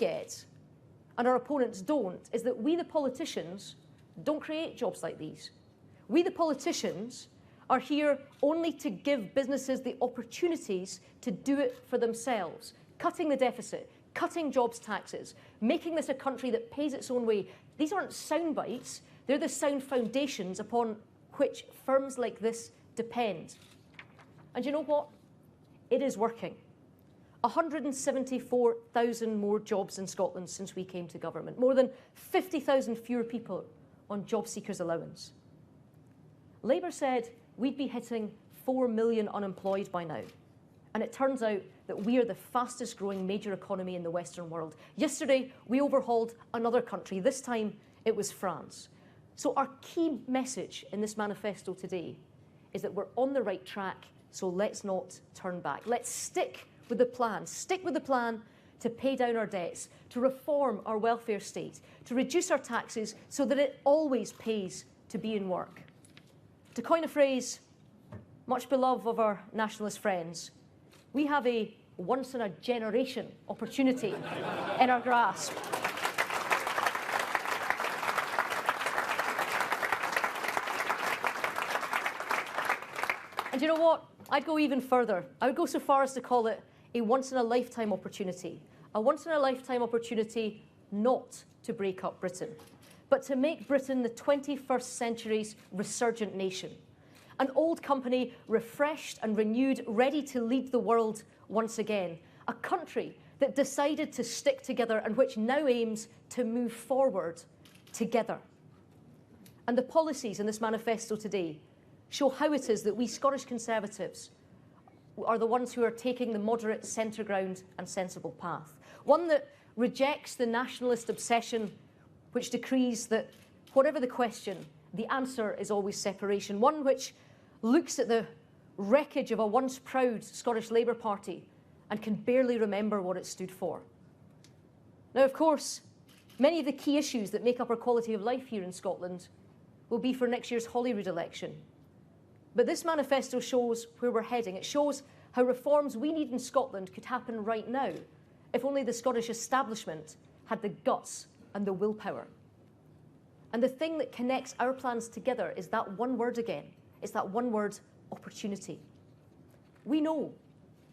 get, and our opponents don't, is that we, the politicians, don't create jobs like these. We, the politicians, are here only to give businesses the opportunities to do it for themselves, cutting the deficit, cutting jobs taxes, making this a country that pays its own way. These aren't sound bites, they're the sound foundations upon which firms like this depend. And you know what? It is working. 174,000 more jobs in Scotland since we came to government, more than 50,000 fewer people on job seekers allowance. Labour said we'd be hitting 4 million unemployed by now. And it turns out that we are the fastest growing major economy in the Western world. Yesterday, we overhauled another country. This time, it was France. So our key message in this manifesto today is that we're on the right track, so let's not turn back. Let's stick with the plan to pay down our debts, to reform our welfare state, to reduce our taxes so that it always pays to be in work. To coin a phrase much beloved of our nationalist friends, we have a once-in-a-generation opportunity in our grasp. And you know what? I'd go even further. I would go so far as to call it a once-in-a-lifetime opportunity. A once-in-a-lifetime opportunity not to break up Britain, but to make Britain the 21st century's resurgent nation. An old company, refreshed and renewed, ready to lead the world once again. A country that decided to stick together and which now aims to move forward together. And the policies in this manifesto today show how it is that we Scottish Conservatives are the ones who are taking the moderate centre ground and sensible path. One that rejects the nationalist obsession which decrees that whatever the question, the answer is always separation. One which looks at the wreckage of a once proud Scottish Labour Party and can barely remember what it stood for. Now, of course, many of the key issues that make up our quality of life here in Scotland will be for next year's Holyrood election. But this manifesto shows where we're heading. It shows how reforms we need in Scotland could happen right now, if only the Scottish establishment had the guts and the willpower. And the thing that connects our plans together is that one word again. It's that one word, opportunity. We know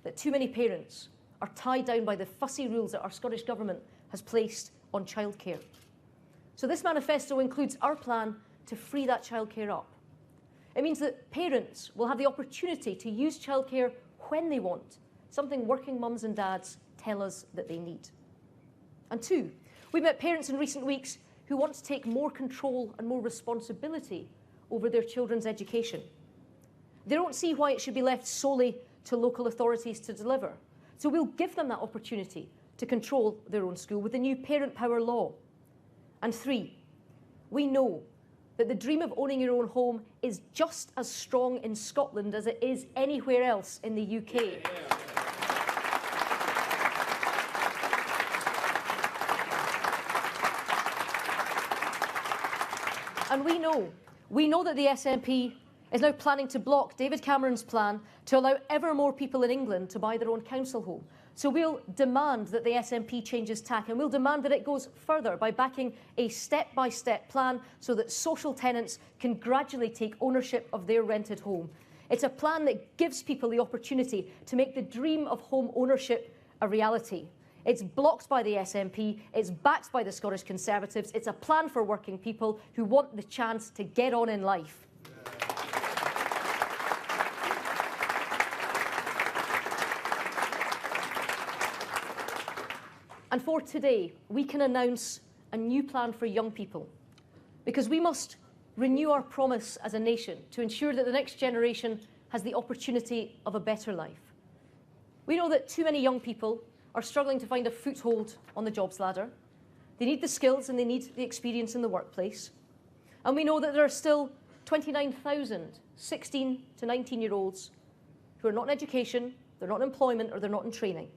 that too many parents are tied down by the fussy rules that our Scottish Government has placed on childcare. So this manifesto includes our plan to free that childcare up. It means that parents will have the opportunity to use childcare when they want, something working mums and dads tell us that they need. And two, we've met parents in recent weeks who want to take more control and more responsibility over their children's education. They don't see why it should be left solely to local authorities to deliver. So we'll give them that opportunity to control their own school with the new parent power law. And three, we know that the dream of owning your own home is just as strong in Scotland as it is anywhere else in the UK. And we know that the SNP is now planning to block David Cameron's plan to allow ever more people in England to buy their own council home. So we'll demand that the SNP changes tack, and we'll demand that it goes further by backing a step-by-step plan so that social tenants can gradually take ownership of their rented home. It's a plan that gives people the opportunity to make the dream of home ownership a reality. It's blocked by the SNP, it's backed by the Scottish Conservatives, it's a plan for working people who want the chance to get on in life. And for today, we can announce a new plan for young people, because we must renew our promise as a nation to ensure that the next generation has the opportunity of a better life. We know that too many young people are struggling to find a foothold on the jobs ladder. They need the skills and they need the experience in the workplace. And we know that there are still 29,000 16 to 19-year-olds who are not in education, they're not in employment, or they're not in training.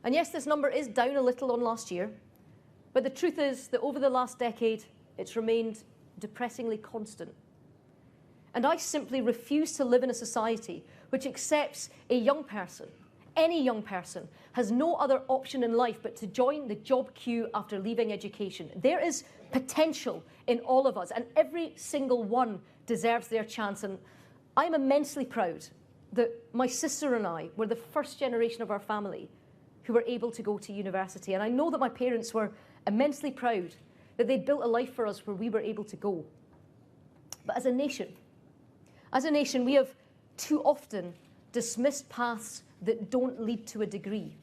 And yes, this number is down a little on last year, but the truth is that over the last decade, it's remained depressingly constant. And I simply refuse to live in a society which accepts a young person, any young person has no other option in life but to join the job queue after leaving education. There is potential in all of us, and every single one deserves their chance. And I'm immensely proud that my sister and I were the first generation of our family who were able to go to university. And I know that my parents were immensely proud that they built a life for us where we were able to go. But as a nation, we have too often dismissed paths that don't lead to a degree,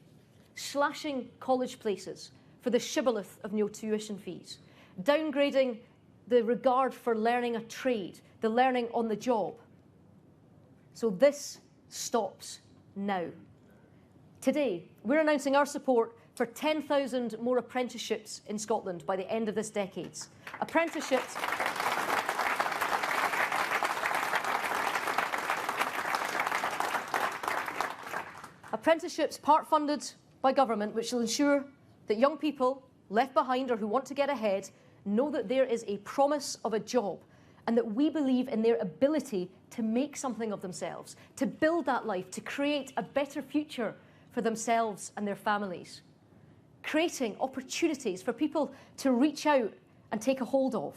slashing college places for the shibboleth of no tuition fees, downgrading the regard for learning a trade, the learning on the job. So this stops now. Today, we're announcing our support for 10,000 more apprenticeships in Scotland by the end of this decade. Apprenticeships part-funded by government, which will ensure that young people left behind or who want to get ahead know that there is a promise of a job and that we believe in their ability to make something of themselves, to build that life, to create a better future for themselves and their families. Creating opportunities for people to reach out and take a hold of.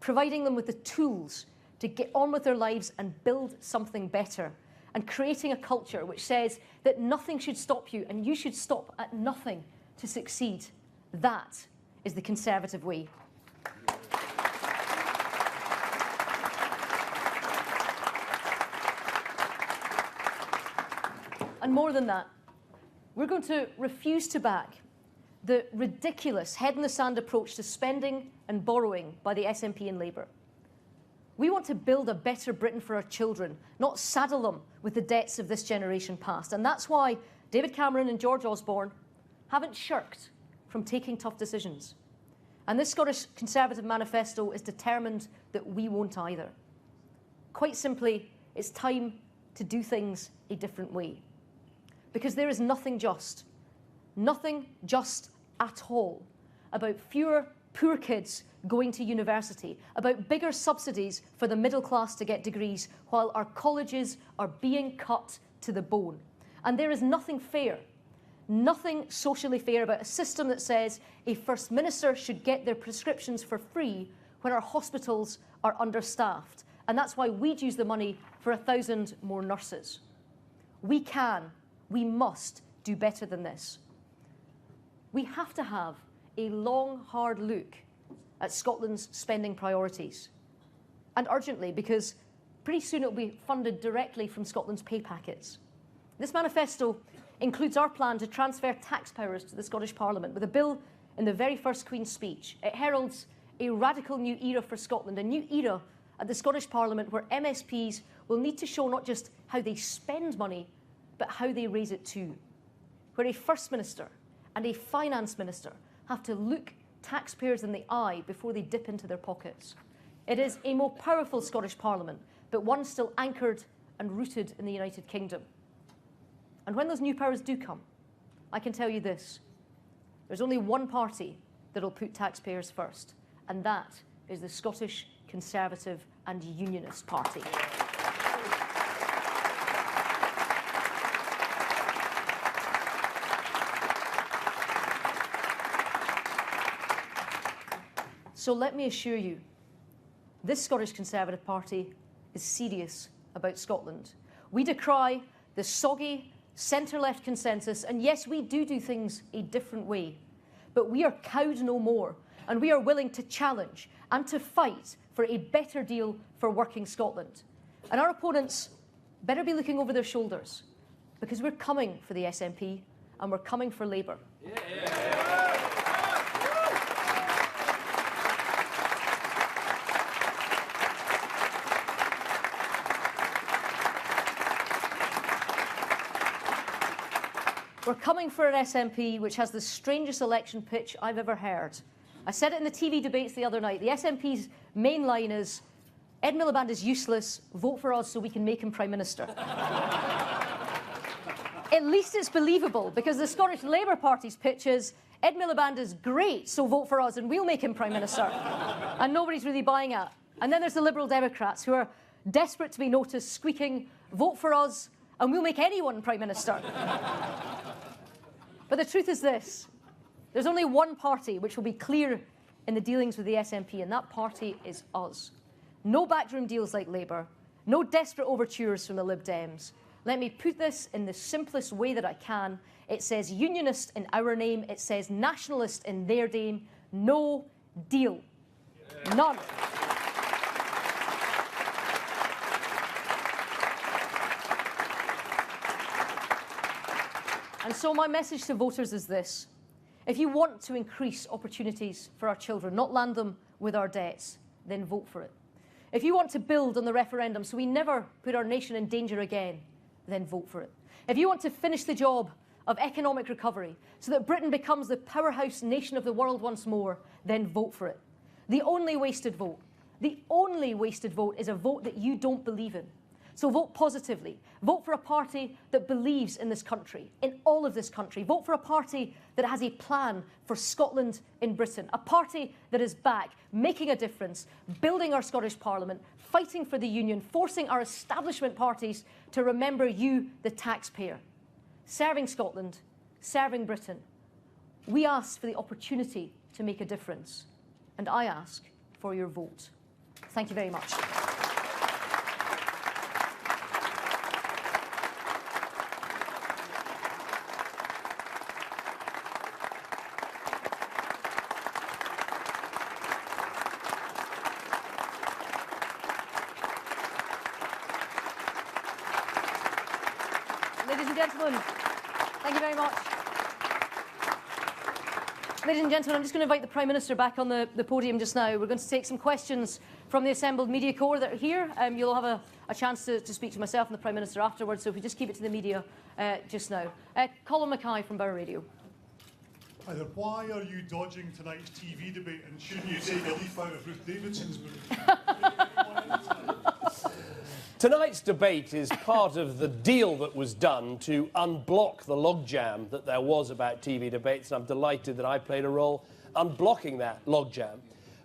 Providing them with the tools to get on with their lives and build something better. And creating a culture which says that nothing should stop you and you should stop at nothing to succeed. That is the Conservative way. And more than that, we're going to refuse to back the ridiculous head-in-the-sand approach to spending and borrowing by the SNP and Labour. We want to build a better Britain for our children, not saddle them with the debts of this generation past. And that's why David Cameron and George Osborne haven't shirked from taking tough decisions. And this Scottish Conservative Manifesto is determined that we won't either. Quite simply, it's time to do things a different way. Because there is nothing just at all, about fewer poor kids going to university, about bigger subsidies for the middle class to get degrees, while our colleges are being cut to the bone. And there is nothing fair, nothing socially fair about a system that says a First Minister should get their prescriptions for free when our hospitals are understaffed. And that's why we'd use the money for 1,000 more nurses. We must do better than this. We have to have a long, hard look at Scotland's spending priorities. And urgently, because pretty soon it will be funded directly from Scotland's pay packets. This manifesto includes our plan to transfer tax powers to the Scottish Parliament with a bill in the very first Queen's speech. It heralds a radical new era for Scotland, a new era at the Scottish Parliament where MSPs will need to show not just how they spend money, but how they raise it too. Where a First Minister and a Finance Minister have to look taxpayers in the eye before they dip into their pockets. It is a more powerful Scottish Parliament, but one still anchored and rooted in the United Kingdom. And when those new powers do come, I can tell you this, there's only one party that will put taxpayers first, and that is the Scottish Conservative and Unionist Party. So let me assure you, this Scottish Conservative Party is serious about Scotland. We decry the soggy centre-left consensus, and yes, we do things a different way, but we are cowed no more, and we are willing to challenge and to fight for a better deal for working Scotland. And our opponents better be looking over their shoulders, because we're coming for the SNP and we're coming for Labour. Yeah. We're coming for an SNP which has the strangest election pitch I've ever heard. I said it in the TV debates the other night. The SNP's main line is, Ed Miliband is useless, vote for us so we can make him Prime Minister. At least it's believable, because the Scottish Labour Party's pitch is, Ed Miliband is great, so vote for us and we'll make him Prime Minister. And nobody's really buying it. And then there's the Liberal Democrats, who are desperate to be noticed, squeaking, vote for us and we'll make anyone Prime Minister. But the truth is this. There's only one party which will be clear in the dealings with the SNP, and that party is us. No backroom deals like Labour. No desperate overtures from the Lib Dems. Let me put this in the simplest way that I can. It says unionist in our name. It says nationalist in their name. No deal. None. And so my message to voters is this. If you want to increase opportunities for our children, not land them with our debts, then vote for it. If you want to build on the referendum so we never put our nation in danger again, then vote for it. If you want to finish the job of economic recovery so that Britain becomes the powerhouse nation of the world once more, then vote for it. The only wasted vote is a vote that you don't believe in. So vote positively. Vote for a party that believes in this country, in all of this country. Vote for a party that has a plan for Scotland in Britain. A party that is back, making a difference, building our Scottish Parliament, fighting for the Union, forcing our establishment parties to remember you, the taxpayer. Serving Scotland, serving Britain. We ask for the opportunity to make a difference. And I ask for your vote. Thank you very much. Ladies and gentlemen, thank you very much. Ladies and gentlemen, I'm just going to invite the Prime Minister back on the podium just now. We're going to take some questions from the assembled media corps that are here. You'll have a chance to speak to myself and the Prime Minister afterwards, so if we just keep it to the media just now. Colin Mackay from Borough Radio. Hi there. Why are you dodging tonight's TV debate, and shouldn't you take a leaf out of Ruth Davidson's book? Tonight's debate is part of the deal that was done to unblock the logjam that there was about TV debates, and I'm delighted that I played a role unblocking that logjam.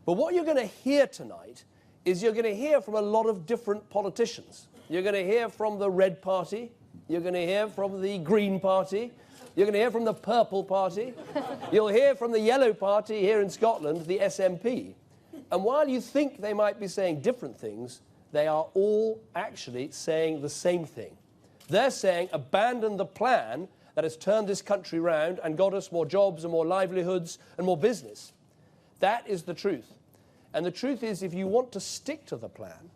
But what you're going to hear tonight is you're going to hear from a lot of different politicians. You're going to hear from the Red Party, you're going to hear from the Green Party, you're going to hear from the Purple Party, you'll hear from the Yellow Party here in Scotland, the SNP. And while you think they might be saying different things, they are all actually saying the same thing. They're saying abandon the plan that has turned this country round and got us more jobs and more livelihoods and more business. That is the truth. And the truth is, if you want to stick to the plan,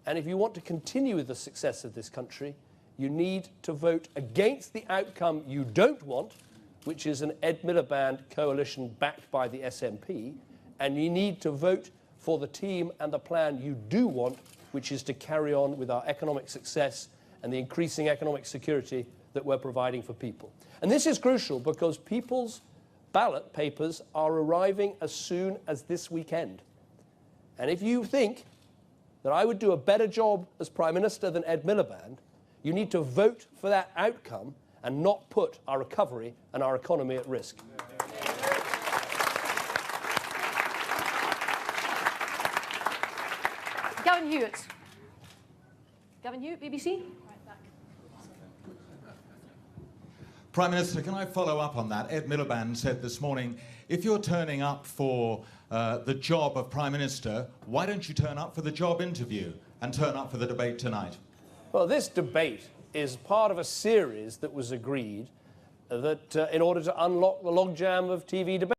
and if you want to continue with the success of this country, you need to vote against the outcome you don't want, which is an Ed Miliband coalition backed by the SNP, and you need to vote for the team and the plan you do want, which is to carry on with our economic success and the increasing economic security that we're providing for people. And this is crucial because people's ballot papers are arriving as soon as this weekend. And if you think that I would do a better job as Prime Minister than Ed Miliband, you need to vote for that outcome and not put our recovery and our economy at risk. Gavin Hewitt. Gavin Hewitt, BBC. Prime Minister, can I follow up on that? Ed Miliband said this morning, if you're turning up for the job of Prime Minister, why don't you turn up for the job interview and turn up for the debate tonight? Well, this debate is part of a series that was agreed that in order to unlock the logjam of TV debate.